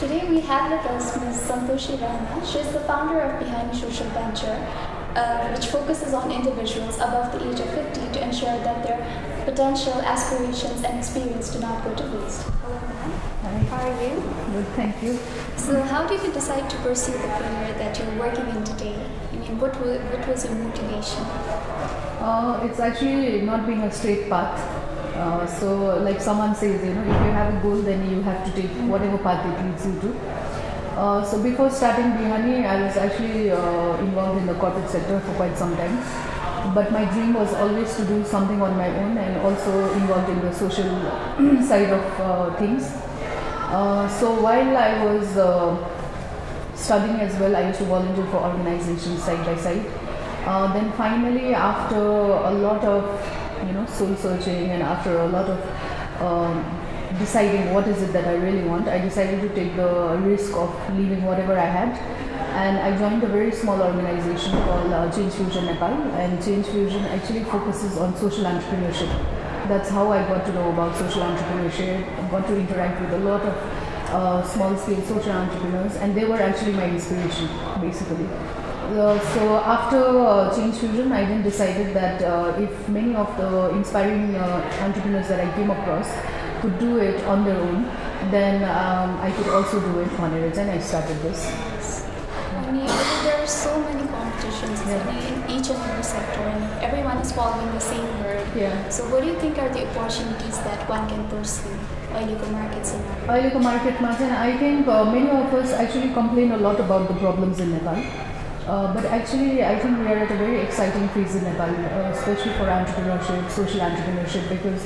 Today we have with us Ms. Santoshi Rana. She is the founder of Behind Social Venture, which focuses on individuals above the age of 50 to ensure that their potential, aspirations and experience do not go to waste. Hello ma'am. Hi. How are you? Good, thank you. So how did you decide to pursue the career that you're working in today? I mean, what was your motivation? It's actually not being a straight path. So like someone says, if you have a goal, then you have to take whatever path it leads you to. So before starting Bihani, I was actually involved in the corporate sector for quite some time. But my dream was always to do something on my own and also involved in the social side of things. So while I was studying as well, I used to volunteer for organizations side by side. Then finally, after a lot of soul searching and after a lot of deciding what is it that I really want, I decided to take the risk of leaving whatever I had, and I joined a very small organization called Change Fusion Nepal. And Change Fusion actually focuses on social entrepreneurship. That's how I got to know about social entrepreneurship. I got to interact with a lot of small-scale social entrepreneurs, and they were actually my inspiration, basically. So after Change Fusion, I then decided that if many of the inspiring entrepreneurs that I came across could do it on their own, then I could also do it on it, and I started this. I mean, there are so many competitions in each and every sector, and everyone is following the same word. Yeah. So what do you think are the opportunities that one can pursue? Oiliko markets in Nepal? Oiliko market, I think many of us actually complain a lot about the problems in Nepal. But actually, I think we are at a very exciting phase in Nepal, especially for entrepreneurship, social entrepreneurship, because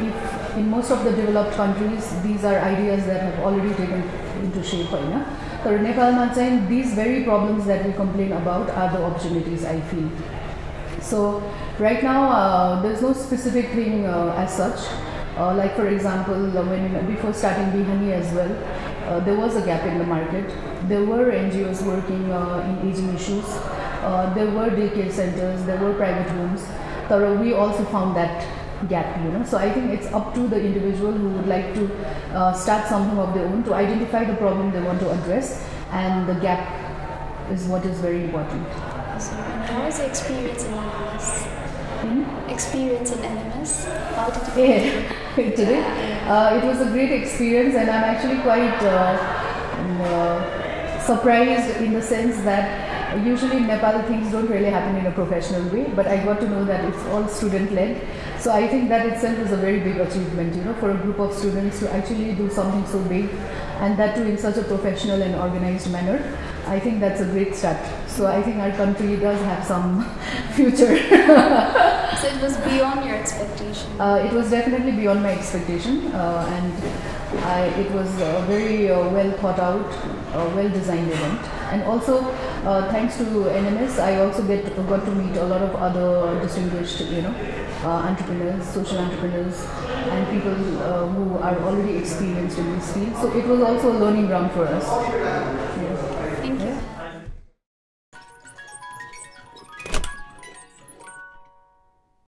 if in most of the developed countries, these are ideas that have already taken into shape. So Nepal, these very problems that we complain about are the opportunities, I feel. So right now, there's no specific thing as such. Like for example, before starting Bihani as well, there was a gap in the market. There were NGOs working in aging issues. There were daycare centers. There were private homes. So we also found that gap, So I think it's up to the individual who would like to start something of their own to identify the problem they want to address, and the gap is what is very important. So, how was the experience in NMS? Experience in NMS? How did you Today? It was a great experience, and I'm actually quite surprised in the sense that usually in Nepal things don't really happen in a professional way, but I got to know that it's all student-led. So I think that itself is a very big achievement, for a group of students to actually do something so big, and that too in such a professional and organized manner. I think that's a great start. So I think our country does have some future. So it was beyond your expectation? It was definitely beyond my expectation, and it was a very well thought out, well designed event. And also, thanks to NMS, I also got to meet a lot of other distinguished, entrepreneurs, social entrepreneurs, and people who are already experienced in this field. So it was also a learning ground for us.